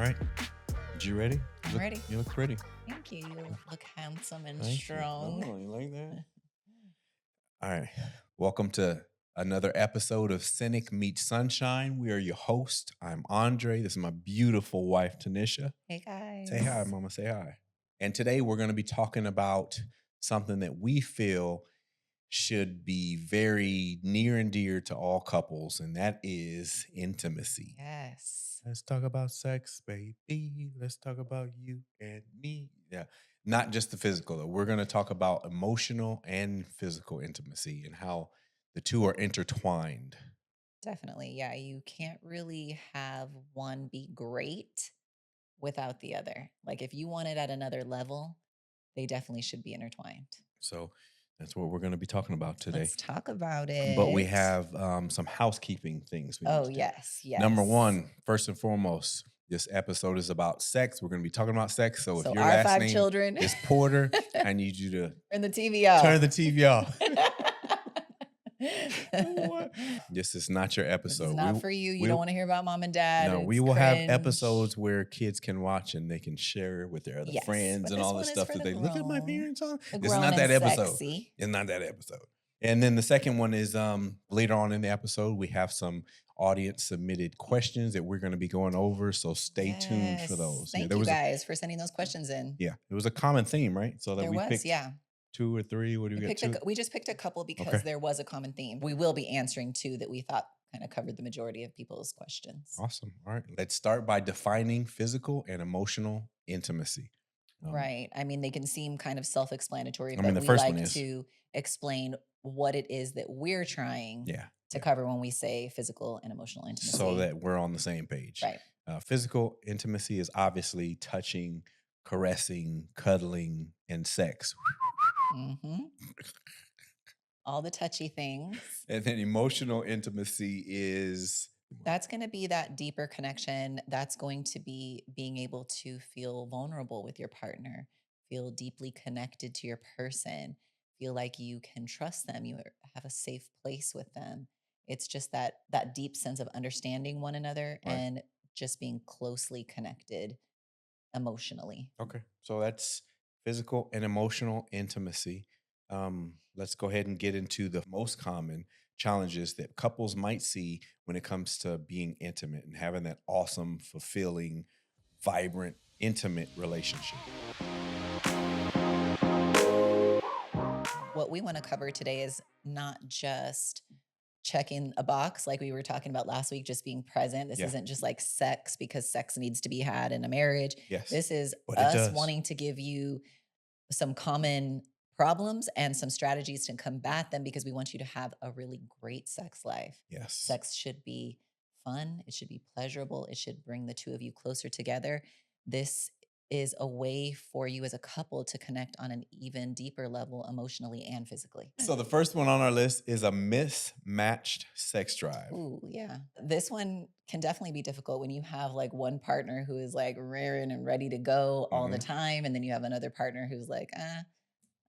right. You ready? I'm ready. You look pretty. Thank you. You look handsome and Thank you. strong. Oh, you like that? All right. Welcome to another episode of Cynic Meets Sunshine. We are your host. I'm Andre. This is my beautiful wife, Tanisha. Hey, guys. Say hi, Mama. Say hi. And today we're going to be talking about something that we feel should be very near and dear to all couples, and that is intimacy. Yes. Let's talk about sex, baby. Let's talk about you and me. Yeah. Not just the physical, though. We're going to talk about emotional and physical intimacy and how the two are intertwined. Definitely. Yeah. You can't really have one be great without the other. Like if you want it at another level, they definitely should be intertwined. So that's what we're going to be talking about today. Let's talk about But we it. have some housekeeping things we need Oh, to do. yes. Yes. Number one, first and foremost, this episode is about sex. We're going to be talking about sex. So if your our last 5 name children is Porter, I need you to turn the TV off. turn the TV off. This is not your episode. This is not for you. You don't want to hear about mom and dad. No, we It's will have cringe. episodes where kids can watch and they can share with their other Yes, friends but and this all one the is stuff for that the they look at my grown. parents on. The It's grown not that and episode. sexy. It's not that episode. And then the second one is later on in the episode, we have some audience submitted questions that we're going to be going over. So stay tuned for those. Thank you guys for sending those questions in. Yeah, it was a common theme, right? So that There we was, picked yeah. 2 or 3. What do we get? We just picked a couple because Okay. there was a common theme. We will be answering 2 that we thought kind of covered the majority of people's questions. Awesome. All right. Let's start by defining physical and emotional intimacy. Right. I mean, they can seem kind of self-explanatory, I but mean, the we first one like is- to explain what it is that we're trying Yeah. to cover when we say physical and emotional intimacy. So that we're on the same page. Right. Physical intimacy is obviously touching, caressing, cuddling, and sex. Mhm. All the touchy things. And then emotional intimacy is That's going to be that deeper connection. That's going to be being able to feel vulnerable with your partner, feel deeply connected to your person, feel like you can trust them, you have a safe place with them. It's just that deep sense of understanding one another Right. and just being closely connected emotionally. okay. So that's physical and emotional intimacy. Let's go ahead and get into the most common challenges that couples might see when it comes to being intimate and having that awesome, fulfilling, vibrant, intimate relationship. What we want to cover today is not just checking a box like we were talking about last week, just being present. This Yeah. isn't just like sex because sex needs to be had in a marriage. Yes. This is But it us does. wanting to give you some common problems and some strategies to combat them because we want you to have a really great sex life. Yes. Sex should be fun, it should be pleasurable, it should bring the two of you closer together. This is a way for you as a couple to connect on an even deeper level emotionally and physically. So the first one on our list is a mismatched sex drive. Ooh, yeah. This one can definitely be difficult when you have like one partner who is like raring and ready to go all the time. And then you have another partner who's like,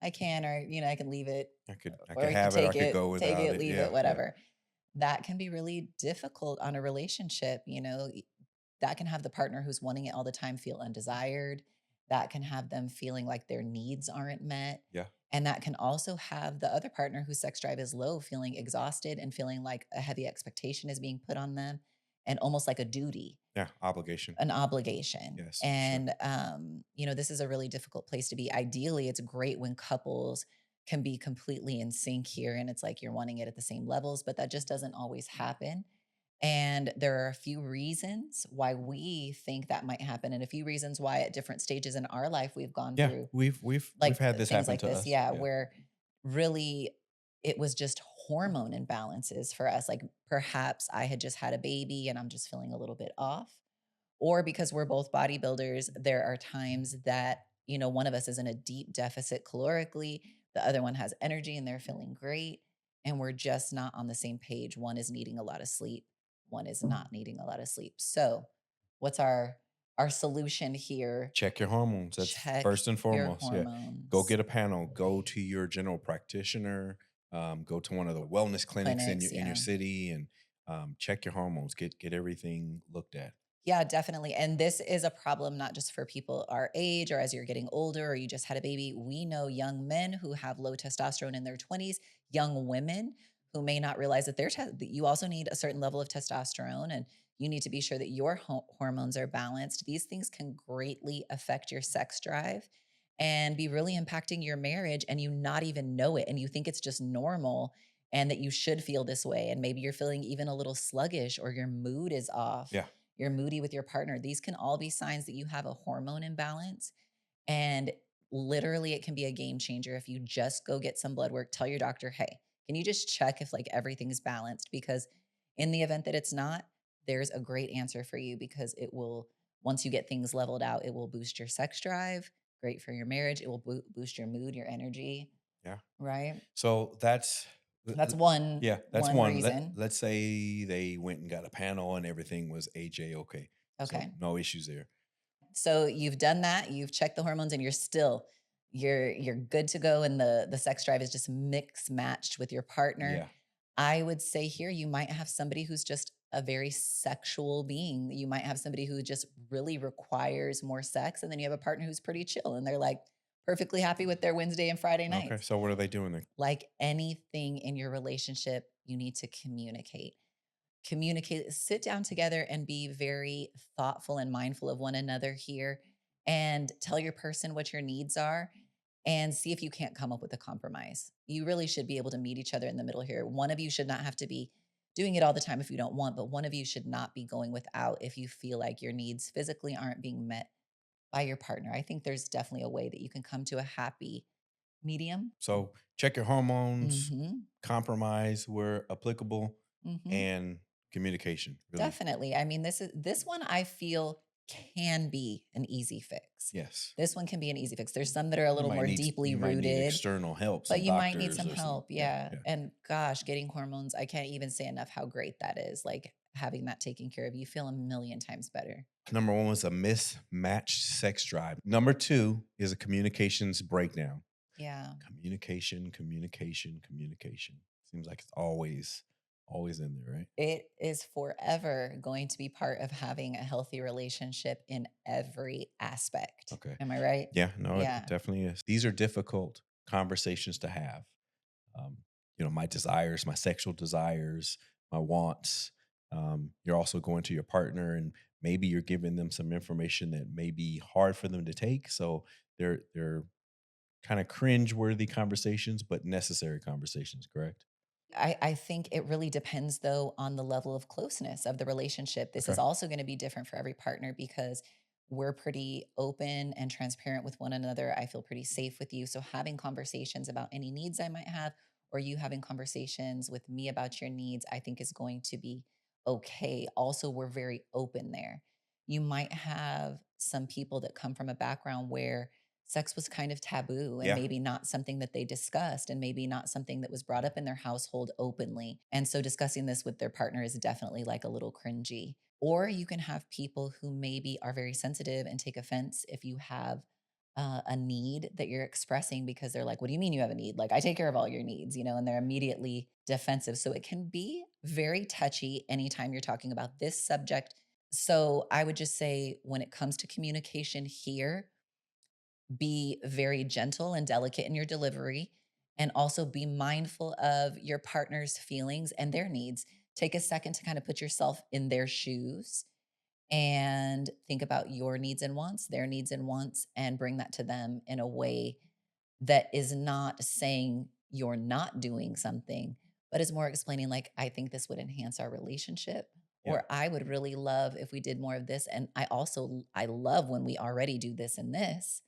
I can, or, I can leave it. I could Or have it, or I take could go without take it. it, leave Yeah, it, whatever. That can be really difficult on a relationship. That can have the partner who's wanting it all the time feel undesired. That can have them feeling like their needs aren't met. Yeah. And that can also have the other partner whose sex drive is low feeling exhausted and feeling like a heavy expectation is being put on them and almost like a duty. Yeah. Obligation. An obligation. Yes, for And, this is a really difficult place to be. Ideally, it's great when couples can be completely in sync here and it's like you're wanting it at the same levels, but that just doesn't always happen. And there are a few reasons why we think that might happen and a few reasons why at different stages in our life we've gone Yeah. through We've had this things happen like to this. us. Yeah, where really it was just hormone imbalances for us. Like perhaps I had just had a baby and I'm just feeling a little bit off. Or because we're both bodybuilders, there are times that, one of us is in a deep deficit calorically, the other one has energy and they're feeling great. And we're just not on the same page. One is needing a lot of sleep, one is not needing a lot of sleep. So, what's our solution here? Check your hormones. That's Check first and your foremost. Yeah. hormones. Go get a panel. Go to your general practitioner. Go to one of the wellness clinics in your city and check your hormones. Get everything looked at. Yeah, definitely. And this is a problem not just for people our age or as you're getting older or you just had a baby. We know young men who have low testosterone in their 20s, young women who may not realize that that you also need a certain level of testosterone and you need to be sure that your hormones are balanced. These things can greatly affect your sex drive and be really impacting your marriage and you not even know it and you think it's just normal and that you should feel this way and maybe you're feeling even a little sluggish or your mood is off, Yeah. you're moody with your partner. These can all be signs that you have a hormone imbalance. And literally, it can be a game changer if you just go get some blood work. Tell your doctor, hey, can you just check if like everything's balanced? Because in the event that it's not, there's a great answer for you because it will, once you get things leveled out, it will boost your sex drive, great for your marriage. It will boost your mood, your energy, Yeah. right? So that's That's one yeah, that's one one. reason. Let's say they went and got a panel and everything was AJ okay. So Okay. no issues there. So you've done that, you've checked the hormones and you're good to go and the sex drive is just mix matched with your partner. Yeah. I would say here you might have somebody who's just a very sexual being. You might have somebody who just really requires more sex and then you have a partner who's pretty chill and they're like perfectly happy with their Wednesday and Friday Okay. nights. So what are they doing then? Like anything in your relationship, you need to communicate, sit down together and be very thoughtful and mindful of one another here and tell your person what your needs are and see if you can't come up with a compromise. You really should be able to meet each other in the middle here. One of you should not have to be doing it all the time if you don't want, but one of you should not be going without if you feel like your needs physically aren't being met by your partner. I think there's definitely a way that you can come to a happy medium. So check your hormones, Mhm. compromise where applicable, Mhm. and communication. Really. Definitely. I mean, this one I feel can be an easy fix. Yes. This one can be an easy fix. There's some that are a little more deeply You might need rooted, external help, but some you might need doctors some or some. help. Yeah. Yeah. Yeah. And gosh, getting hormones, I can't even say enough how great that is. Like having that taken care of, you feel a million times better. Number one was a mismatched sex drive. Number two is a communications breakdown. Yeah. Communication, communication, communication. Seems like it's always in there, right? It is forever going to be part of having a healthy relationship in every aspect. Okay. Am I right? Yeah, no, it Yeah. definitely is. These are difficult conversations to have. Um, my desires, my sexual desires, my wants. You're also going to your partner and maybe you're giving them some information that may be hard for them to take. So they're kind of cringe-worthy conversations, but necessary conversations, correct? I think it really depends though on the level of closeness of the relationship. This is Okay. also going to be different for every partner because we're pretty open and transparent with one another. I feel pretty safe with you. So having conversations about any needs I might have or you having conversations with me about your needs, I think is going to be okay. Also, we're very open there. You might have some people that come from a background where sex was kind of taboo and Yeah. maybe not something that they discussed and maybe not something that was brought up in their household openly. And so discussing this with their partner is definitely like a little cringy. Or you can have people who maybe are very sensitive and take offense if you have a need that you're expressing because they're like, what do you mean you have a need? Like, I take care of all your needs, and they're immediately defensive. So it can be very touchy anytime you're talking about this subject. So I would just say when it comes to communication here, be very gentle and delicate in your delivery and also be mindful of your partner's feelings and their needs. Take a second to kind of put yourself in their shoes and think about your needs and wants, their needs and wants, and bring that to them in a way that is not saying you're not doing something, but is more explaining, like, I think this would enhance our relationship. Yeah. Or I would really love if we did more of this. And I love when we already do this and this,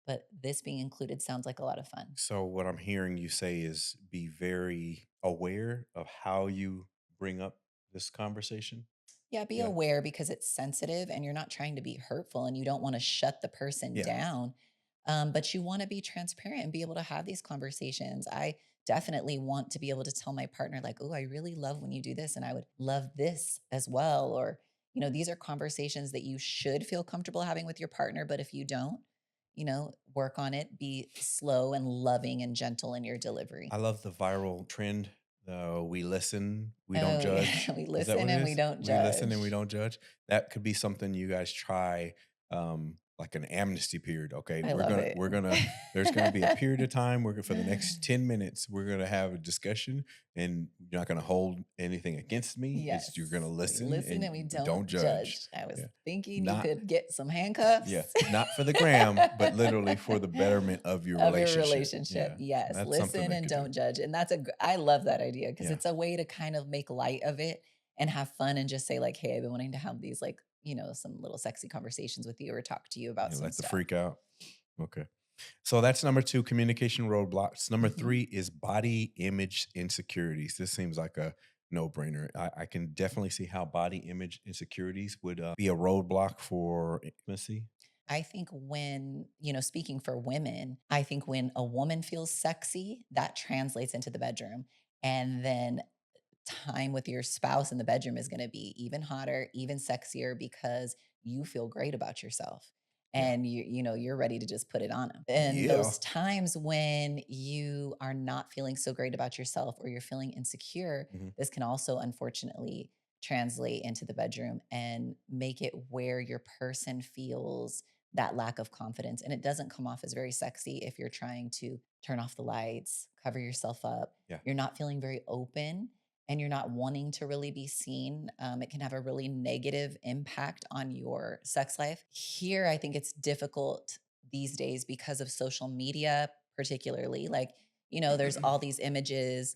but this being included sounds like a lot of fun. So what I'm hearing you say is be very aware of how you bring up this conversation. Yeah, be Yeah. aware because it's sensitive and you're not trying to be hurtful and you don't want to shut the person Yeah. down. But you want to be transparent and be able to have these conversations. I definitely want to be able to tell my partner, like, oh, I really love when you do this and I would love this as well. Or, these are conversations that you should feel comfortable having with your partner. But if you don't, work on it, be slow and loving and gentle in your I delivery. love the viral trend We listen, we don't Oh, yeah, judge. we Is that listen what it and we is? don't We listen and we judge. don't judge. That could be something you guys try, like an amnesty period. Okay, I love it. we're gonna there's gonna be a period of time. For the next 10 minutes, we're gonna have a discussion, and you're not gonna hold anything against me. It's you're gonna Yes, we listen listen and and we we don't don't judge. judge. I was Yeah, thinking you not could get some yeah, handcuffs not for the gram, but literally for the betterment of your of your relationship. relationship. Yeah, Yes, that's something listen they and could do. don't judge. And I love that idea because Yeah, it's a way to kind of make light of it and have fun and just say like, "Hey, I've been wanting to have these like, some little sexy conversations with you or talk to you about you some let the stuff." freak out. Okay. So that's number two, communication roadblocks. Number Mhm. three is body image insecurities. This seems like a no brainer. I can definitely see how body image insecurities would be a roadblock for intimacy. I think speaking for women, I think when a woman feels sexy, that translates into the bedroom. And then time with your spouse in the bedroom is going to be even hotter, even sexier because you feel great about yourself Yeah. and you're ready to just put it on them. And Yeah. those times when you are not feeling so great about yourself or you're feeling insecure, Mhm. this can also unfortunately translate into the bedroom and make it where your person feels that lack of confidence and it doesn't come off as very sexy if you're trying to turn off the lights, cover yourself up, Yeah. you're not feeling very open and you're not wanting to really be seen, it can have a really negative impact on your sex life. Here, I think it's difficult these days because of social media, particularly. Like, there's all these images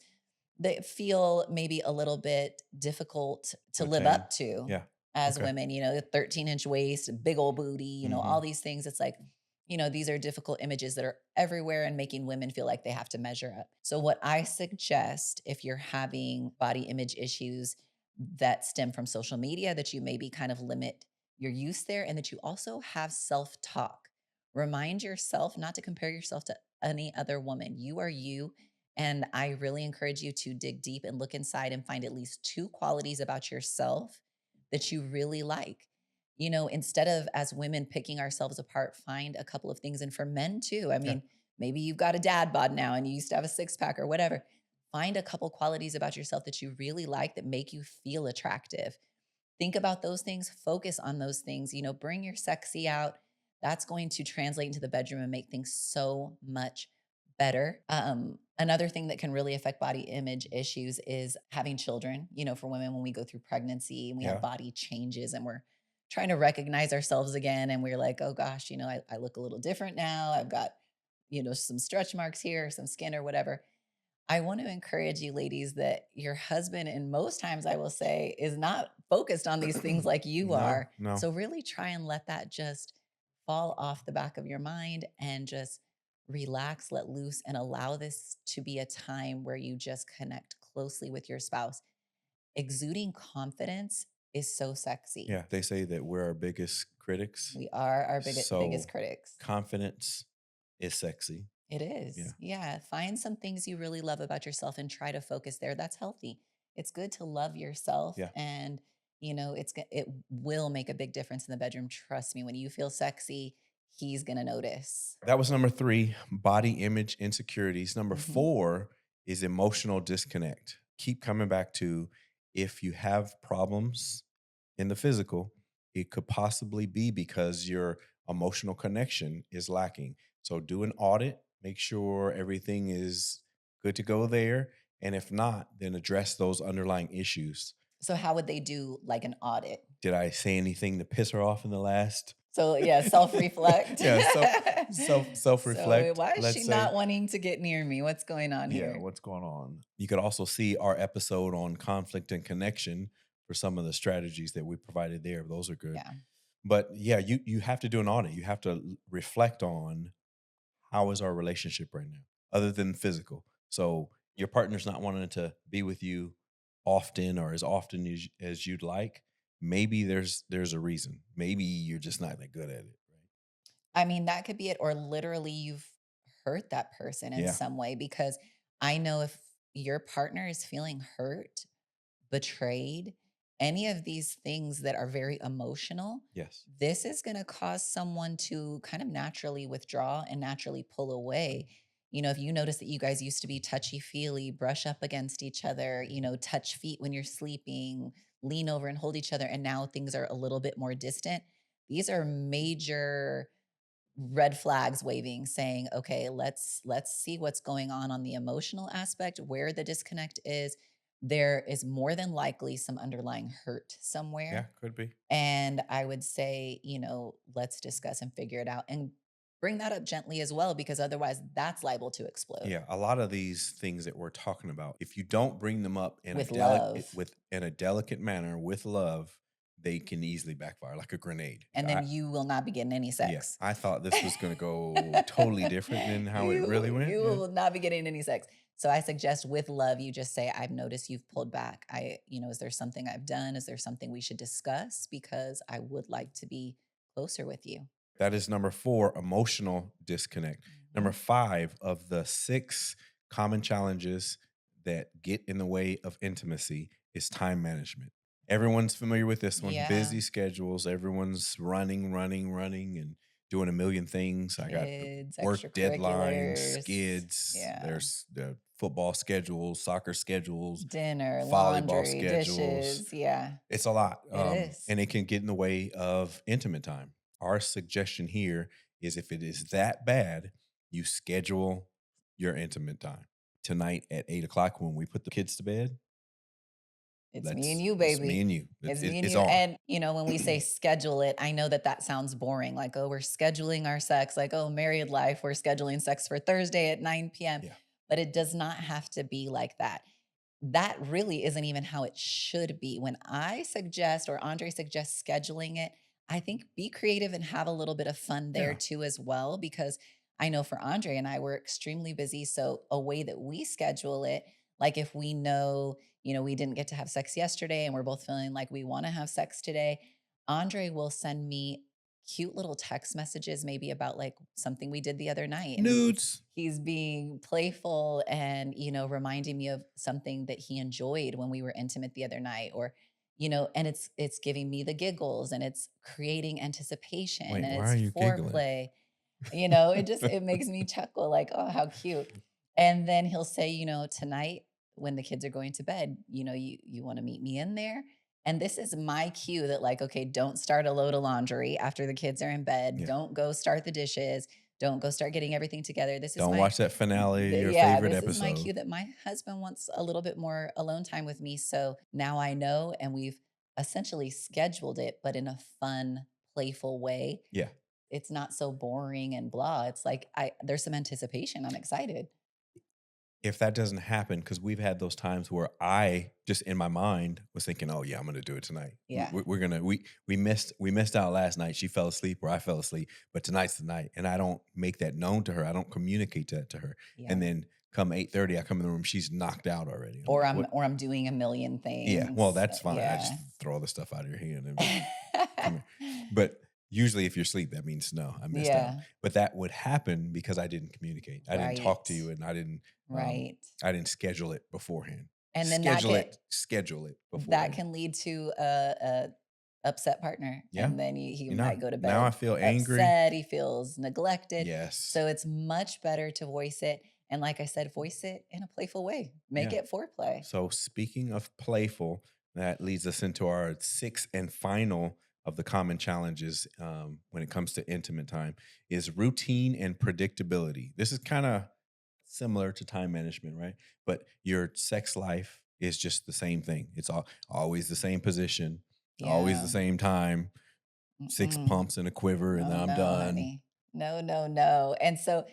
that feel maybe a little bit difficult To to live attain. up to Yeah. as Okay. women, 13-inch waist, big old booty, all Hmm. these things. It's like, these are difficult images that are everywhere and making women feel like they have to measure up. So, what I suggest if you're having body image issues that stem from social media, that you maybe kind of limit your use there and that you also have self talk. Remind yourself not to compare yourself to any other woman. You are you. And I really encourage you to dig deep and look inside and find at least two qualities about yourself that you really like. Instead of as women picking ourselves apart, find a couple of things. And for men too, I Yeah. mean, maybe you've got a dad bod now and you used to have a six pack or whatever. Find a couple qualities about yourself that you really like that make you feel attractive. Think about those things, focus on those things, bring your sexy out. That's going to translate into the bedroom and make things so much better. Another thing that can really affect body image issues is having children. For women, when we go through pregnancy and we have Yeah. body changes and we're trying to recognize ourselves again, and we're like, oh gosh, I look a little different now. I've got, some stretch marks here, some skin or whatever. I want to encourage you ladies that your husband, and most times I will say, is not focused on these things like you No, are. no. So really try and let that just fall off the back of your mind and just relax, let loose, and allow this to be a time where you just connect closely with your spouse. Exuding confidence is so sexy. Yeah. They say that we're our biggest critics. We are our biggest So critics. confidence is sexy. It Yeah. is. Yeah. Find some things you really love about yourself and try to focus there. That's healthy. It's good to love yourself Yeah. and it will make a big difference in the bedroom. Trust me, when you feel sexy, he's going to notice. That was number three, body image insecurities. Number Mhm. four is emotional disconnect. Keep coming back to if you have problems in the physical, it could possibly be because your emotional connection is lacking. So do an audit, make sure everything is good to go there. And if not, then address those underlying issues. So how would they do like an audit? Did I say anything to piss her off in the last? So yeah, self-reflect. Yeah, self So reflect. why is she Let's say, not wanting to get near me? What's going on yeah, here? what's going on? You could also see our episode on conflict and connection for some of the strategies that we provided there. Those are good. Yeah. But yeah, you have to do an audit. You have to reflect on how is our relationship right now, other than physical. So your partner's not wanting to be with you often or as often as you'd like. Maybe there's a reason. Maybe you're just not that good at it. Right? I mean, that could be it, or literally you've hurt that person in Yeah. some way because I know if your partner is feeling hurt, betrayed, any of these things that are very emotional, Yes. this is going to cause someone to kind of naturally withdraw and naturally pull away. If you notice that you guys used to be touchy feely, brush up against each other, touch feet when you're sleeping, lean over and hold each other, and now things are a little bit more distant. These are major red flags waving, saying, okay, let's see what's going on the emotional aspect, where the disconnect is. There is more than likely some underlying hurt Yeah, somewhere. could be. And I would say, let's discuss and figure it out, and bring that up gently as well, because otherwise that's liable to explode Yeah, a lot of these things that we're talking about, if you don't bring them up in a with delicate love. with in a delicate manner with love, they can easily backfire like a grenade. And then you will not be getting any Yeah, sex. I thought this was going to go totally different than how it you really went. you Yeah. will not be getting any sex. So I suggest with love, you just say, I've noticed you've pulled back. Is there something I've done? Is there something we should discuss? Because I would like to be closer with you. That is number 4, emotional disconnect. Number Mhm. 5 of the 6 common challenges that get in the way of intimacy is time management. Everyone's familiar with this one. Yeah. Busy schedules, everyone's running, running, running, and doing a million things. I got the Kids, work deadlines, extracurriculars. skids, Yeah. there's the football schedules, soccer schedules, Dinner, volleyball laundry, schedules. dishes. Yeah, It's a lot, it is. and it can get in the way of intimate time. Our suggestion here is if it is that bad, you schedule your intimate time. Tonight at 8 o'clock when we put the kids to bed, It's me and let's you, it's me baby. and you. It's me and It's you. on. And, when we say schedule it, I know that that sounds boring. Like, oh, we're scheduling our sex. Like, oh, married life, we're scheduling sex for Thursday at 9 p.m. Yeah. But it does not have to be like that. That really isn't even how it should be. When I suggest, or Andre suggests, scheduling it, I think be creative and have a little bit of fun there Yeah. too, as well, because I know for Andre and I, we're extremely busy. So, a way that we schedule it, like if we know, we didn't get to have sex yesterday and we're both feeling like we want to have sex today, Andre will send me cute little text messages, maybe about like something we did the other night. And Nudes. he's being playful and, reminding me of something that he enjoyed when we were intimate the other night, or, and it's giving me the giggles, and it's creating anticipation, Wait, and why are it's you giggling? foreplay. It makes me chuckle, like, oh, how cute. And then he'll say, tonight when the kids are going to bed, you want to meet me in there. And this is my cue that, like, okay, don't start a load of laundry after the kids are in bed. Yeah. Don't go start the dishes. Don't go start getting everything together. Don't watch that finale of your Yeah, favorite this is my episode. cue that my husband wants a little bit more alone time with me. So now I know, and we've essentially scheduled it, but in a fun, playful way. Yeah. It's not so boring and blah. It's like there's some anticipation. I'm excited. If that doesn't happen, because we've had those times where I just in my mind was thinking, "Oh yeah, I'm gonna do it tonight. Yeah. We're gonna we missed out last night. She fell asleep or I fell asleep, but tonight's the night." And I don't make that known to her. I don't communicate that to her. And Yeah. then come 8:30, I come in the room, she's knocked out already. I'm Or like, I'm "What?" or I'm doing a million Yeah, well, things. that's fine. I just Yeah. throw all the stuff out of your hand and be like, "Come here." But usually, if you're asleep, that means no, I missed out. Yeah. But that would happen because I didn't communicate. I didn't talk Right. to you, and Right. I didn't schedule it beforehand. And then that Schedule it that beforehand. can lead to a upset partner, Yeah, and then he you know. might go to Now I bed feel angry. upset, he feels neglected. Yes. So it's much better to voice it, and like I said, voice it in a playful way. Make Yeah. it foreplay. So speaking of playful, that leads us into our sixth and final of the common challenges when it comes to intimate time is routine and predictability. This is kind of similar to time management, right? But your sex life is just the same thing. It's always the same position, always the Yeah. same time, 6 Mm-mm. pumps and a quiver, and Oh, then I'm no, done. honey. No, no, no. And so,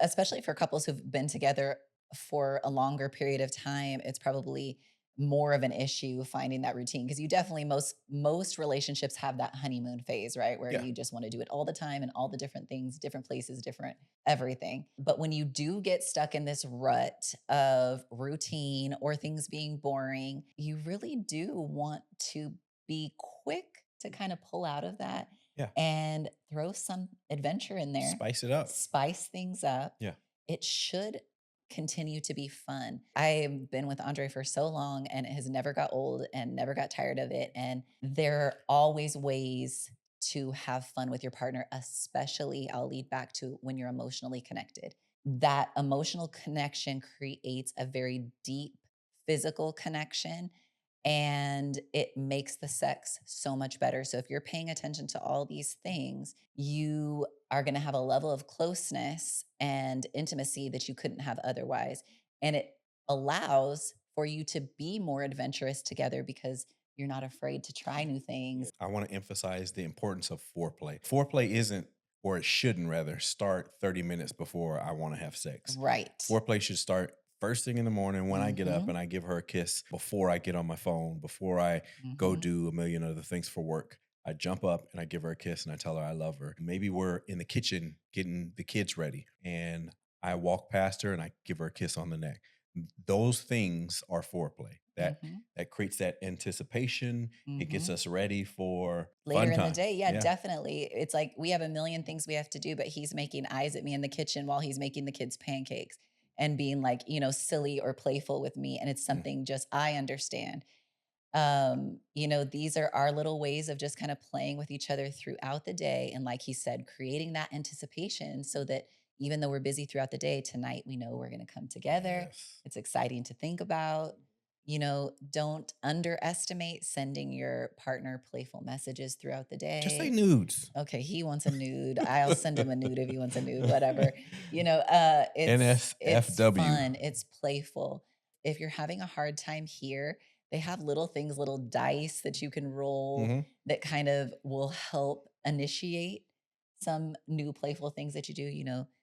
especially for couples who've been together for a longer period of time, it's probably more of an issue finding that routine, because you definitely, most relationships have that honeymoon phase, right? Where Yeah. you just want to do it all the time and all the different things, different places, different everything. But when you do get stuck in this rut of routine or things being boring, you really do want to be quick to kind of pull out of that Yeah. and throw some adventure in there, Spice it up. spice things up. Yeah. It should continue to be fun. I've been with Andre for so long, and it has never got old and never got tired of it. And there are always ways to have fun with your partner, especially I'll lead back to when you're emotionally connected. that emotional connection creates a very deep physical connection, and it makes the sex so much better. So if you're paying attention to all these things, you are going to have a level of closeness and intimacy that you couldn't have otherwise. And it allows for you to be more adventurous together because you're not afraid to try new Yeah. things. I want to emphasize the importance of foreplay. Foreplay isn't, or it shouldn't rather, start 30 minutes before I want to have sex. Right. Foreplay should start first thing in the morning when I get up Mhm. and I give her a kiss before I get on my phone, before I go Mhm. do a million other things for work. I jump up and I give her a kiss and I tell her I love her. Maybe we're in the kitchen getting the kids ready and I walk past her and I give her a kiss on the neck. Those things are foreplay. Mhm. That creates that anticipation. It gets Mhm. us ready for Later fun in the time. day, yeah, Yeah. definitely. It's like we have a million things we have to do, but he's making eyes at me in the kitchen while he's making the kids pancakes and being like, silly or playful with me. And it's Mm. something just I understand. These are our little ways of just kind of playing with each other throughout the day. And like he said, creating that anticipation so that even though we're busy throughout the day, tonight we know we're going to come together. Yes. It's exciting to think about. Don't underestimate sending your partner playful messages throughout the Just say day. nudes. Okay, he wants a nude. I'll send him a nude if he wants a nude, whatever. It's NSFW. fun, it's playful. If you're having a hard time here, they have little things, little dice that you can roll Hmm. that kind of will help initiate some new playful things that you do,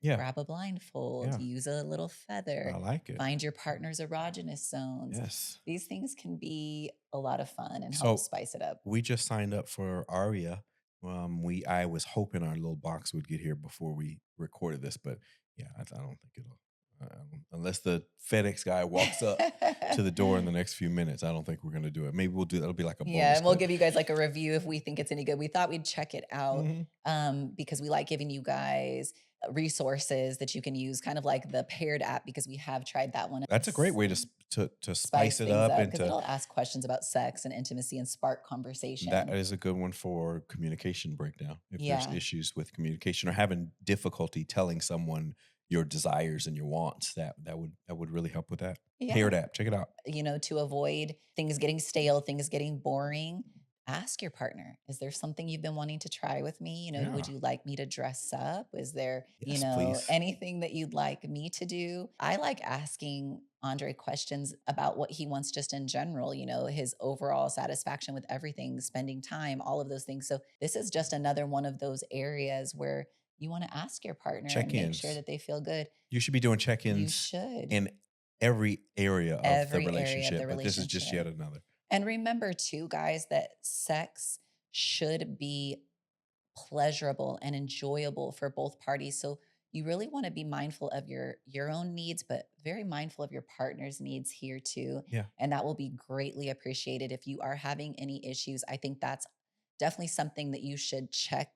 Yeah. grab a blindfold, Yeah. use a little I feather, like it. find your partner's erogenous zones. Yes. These things can be a lot of fun and help So spice it up. we just signed up for Aria. I was hoping our little box would get here before we recorded this, but yeah, I don't think it'll. Unless the FedEx guy walks up to the door in the next few minutes, I don't think we're gonna do it. Maybe we'll do. That'll be like a Yeah, bonus and we'll clip. give you guys like a review if we think it's any good. We thought we'd check it out Hmm. because we like giving you guys resources that you can use, kind of like the paired app, because we have tried that one. That's a great way to to spice Spice it things up up and because to. it'll ask questions about sex and intimacy and spark That conversation. is a good one for communication breakdown. If there's Yeah. issues with communication or having difficulty telling someone your desires and your wants, that would really help with that. Yeah. Paired app, check it out. To avoid things getting stale, things getting boring, ask your partner, is there something you've been wanting to try with me? Would Yeah. you like me to dress up? Is there, Yes, please. anything that you'd like me to do? I like asking Andre questions about what he wants just in general, his overall satisfaction with everything, spending time, all of those things. So this is just another one of those areas where you want to ask your partner and make sure Check-ins. that they feel good. You should be doing You check-ins should. in every area of the Every area of the relationship, but this is just relationship. yet another. And remember too, guys, that sex should be pleasurable and enjoyable for both parties. So you really want to be mindful of your own needs, but very mindful of your partner's needs here too. Yeah. And that will be greatly appreciated. If you are having any issues, I think that's definitely something that you should check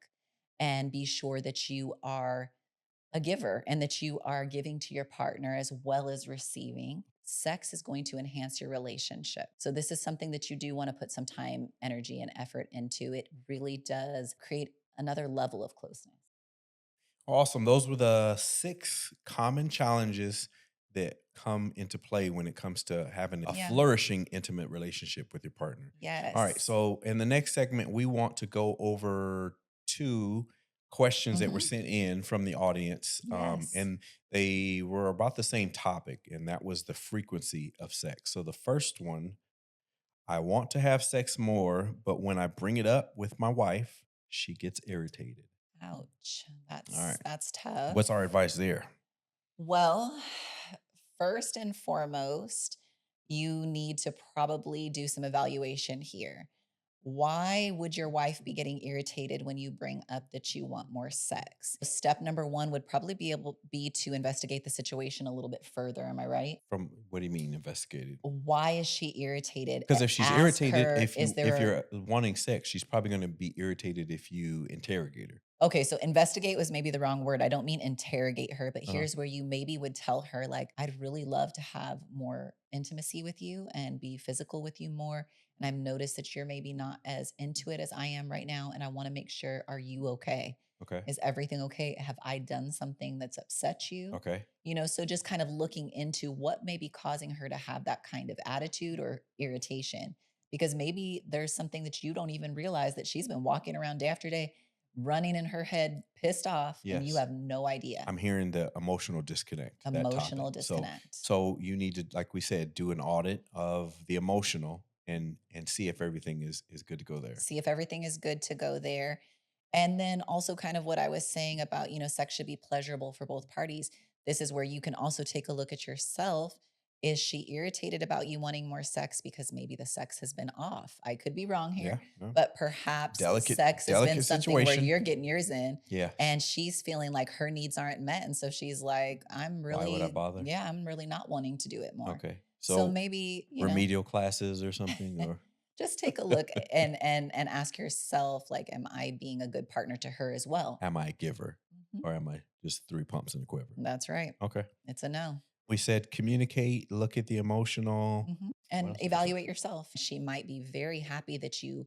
and be sure that you are a giver and that you are giving to your partner as well as receiving. Sex is going to enhance your relationship. So, this is something that you do want to put some time, energy, and effort into. It really does create another level of closeness. Awesome. Those were the 6 common challenges that come into play when it comes to having a Yeah. flourishing intimate relationship with your partner. All right. Yes. So, in the next segment, we want to go over 2 questions that were Hmm. sent in from the audience. Yes. And they were about the same topic, and that was the frequency of sex. So, the first one, I want to have sex more, but when I bring it up with my wife, she gets irritated. Ouch. All right. That's What's our tough. advice there? Well, first and foremost, you need to probably do some evaluation here. Why would your wife be getting irritated when you bring up that you want more sex? Step number one would probably be to investigate the situation a little bit further. Am I right? From what do you mean investigated? Why is she irritated? Because if she's Ask irritated, her, is if there you're wanting sex, she's probably gonna be irritated if you interrogate her. Okay, so investigate was maybe the wrong word. I don't mean interrogate her, but Uh-huh. here's where you maybe would tell her, like, I'd really love to have more intimacy with you and be physical with you more. And I've noticed that you're maybe not as into it as I am right now. And I want to make sure, are you okay? Okay. Is everything okay? Have I done something that's upset you? Okay. So just kind of looking into what may be causing her to have that kind of attitude or irritation. Because maybe there's something that you don't even realize that she's been walking around day after day, running in her head, pissed off, and you Yes. have no idea. I'm hearing the emotional disconnect, that topic. Emotional So disconnect. so you need to, like we said, do an audit of the emotional and see if everything is good to go there. See if everything is good to go there. And then also kind of what I was saying about, sex should be pleasurable for both parties. This is where you can also take a look at yourself. Is she irritated about you wanting more sex because maybe the sex has been off? I could be wrong here, Yeah. No. but perhaps Delicate, sex has been delicate something where situation. you're getting yours in Yes. and she's feeling like her needs aren't met. And so she's like, Why would I bother? yeah, I'm really not wanting to do it more. Okay. So So maybe, remedial classes or something, or just take a look and ask yourself, like, am I being a good partner to her as well? am I a giver Mhm. or am I just three pumps in the quiver? That's right. Okay. It's a no. We said communicate, look at the emotional. What And else did we say? evaluate yourself. She might be very happy that you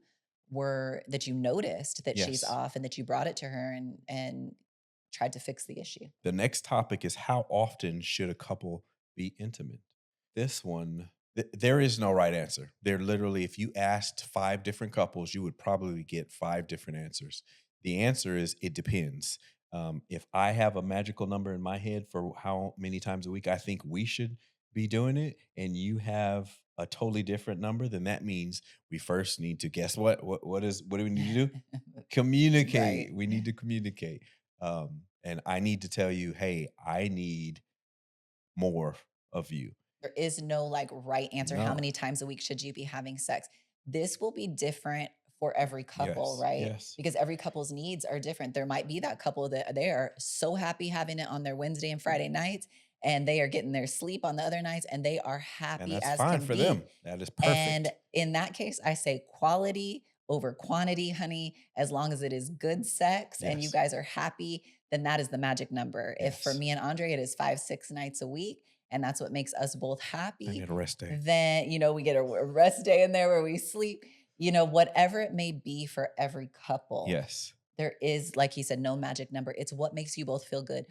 noticed that she's Yes. off and that you brought it to her and tried to fix the issue. The next topic is how often should a couple be intimate? This one, there is no right answer. There literally, if you asked five different couples, you would probably get five different answers. The answer is it depends. If I have a magical number in my head for how many times a week I think we should be doing it, and you have a totally different number, then that means we first need to guess what? What do we need to do? Right. Communicate. We need to communicate. And I need to tell you, hey, I need more of you. There is no like right answer. How No. many times a week should you be having sex? This will be different for every couple, Yes. right? Yes. Because every couple's needs are different. There might be that couple that they are so happy having it on their Wednesday and Friday nights, and they are getting their sleep on the other nights, and they are And happy that's as fine can for be. them. That is And perfect. in that case, I say quality over quantity, honey. As long as it is good sex and you Yes. guys are happy, then that is the magic number. If for Yes. me and Andre, it is 5, 6 nights a week, and that's what makes us both I happy, need a rest day. then, we get a rest day in there where we sleep, whatever it may be for every couple. Yes. There is, like he said, no magic number. It's what makes you both feel good.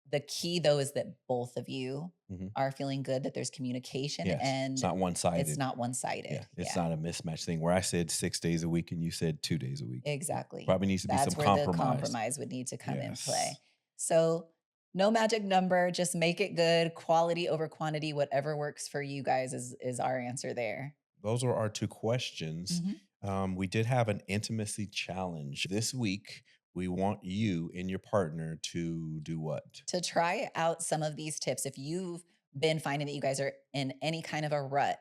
The key, though, is that both of you Mhm. are feeling good, that there's communication Yes. It's and not one it's sided. not one Yeah. sided. It's Yeah, not a mismatch thing where I said 6 days a week and you said 2 days a week. exactly. Probably needs to be some That's where the compromise. compromise would need to come in Yes. play. So, no magic number, just make it good, quality over quantity, whatever works for you guys is our answer there. Those are our two questions. Mhm. We did have an intimacy challenge this week. We want you and your partner to do what? To try out some of these tips, if you've been finding that you guys are in any kind of a rut,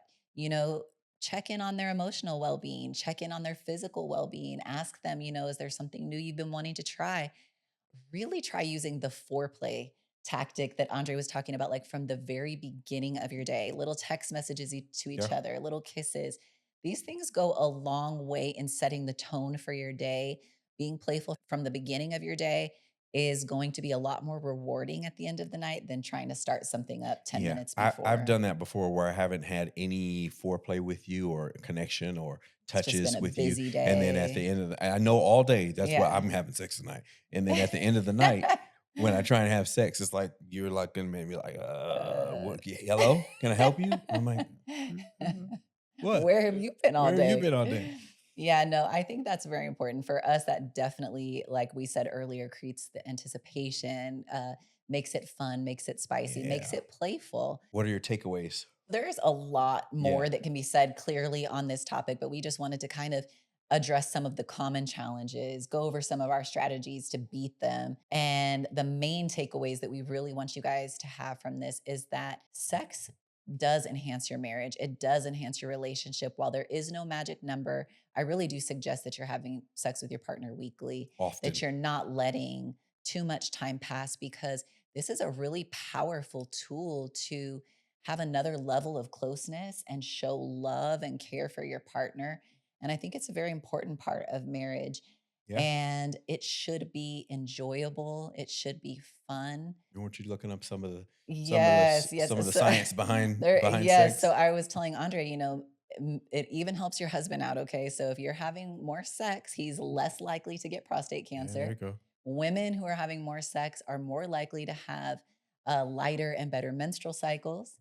check in on their emotional well-being, check in on their physical well-being, ask them, is there something new you've been wanting to try? Really try using the foreplay tactic that Andre was talking about, like from the very beginning of your day, little text messages to each Yeah. other, little kisses. These things go a long way in setting the tone for your day. Being playful from the beginning of your day is going to be a lot more rewarding at the end of the night than trying to start something up 10 Yeah, minutes I've before. done that before where I haven't had any foreplay with you or connection or It's just been touches a with you, busy and then at the day. end of the I know all day that's what Yeah. I'm having sex tonight, and then at the end of the night, when I try and have sex, it's like you're like gonna make me like, Uh, what? Hello, can I help you? I'm like, what? Where have you been all Where have you day? been all day? Yeah, no, I think that's very important for us. That definitely, like we said earlier, creates the anticipation, makes it fun, makes it spicy, makes Yeah. it playful. What are your takeaways? There's a lot Yeah. more that can be said clearly on this topic, but we just wanted to kind of address some of the common challenges, go over some of our strategies to beat them. And the main takeaways that we really want you guys to have from this is that sex does enhance your marriage. It does enhance your relationship. While there is no magic number, I really do suggest that you're having sex with your partner weekly, that Often. you're not letting too much time pass because this is a really powerful tool to have another level of closeness and show love and care for your partner. And I think it's a very important part of marriage. Yeah. And it should be enjoyable. It should be fun. I want you looking up Yes, some of yes. the So science behind behind yes. So sex. I was telling Andre, it even helps your husband out. Okay. So if you're having more sex, he's less likely to get prostate Yeah, there you cancer, go. Women who are having more sex are more likely to have lighter and better menstrual cycles.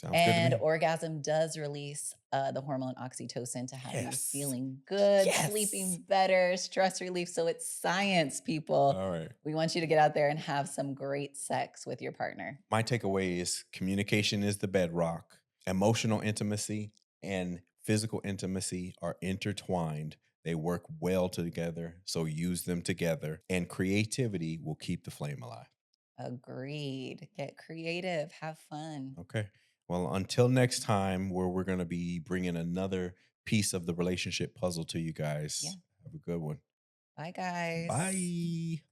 Sounds good to And me. orgasm does release the hormone oxytocin to have you Yes. feeling good, Yes. sleeping better, stress relief. So it's science, people. All right. We want you to get out there and have some great sex with your partner. My takeaway is communication is the bedrock. Emotional intimacy and physical intimacy are intertwined. They work well together. So use them together, and creativity will keep the flame alive. Agreed. Get creative, have fun. Okay. Well, until next time, where we're going to be bringing another piece of the relationship puzzle to you Yeah. guys. Have a good one. Bye, guys. Bye.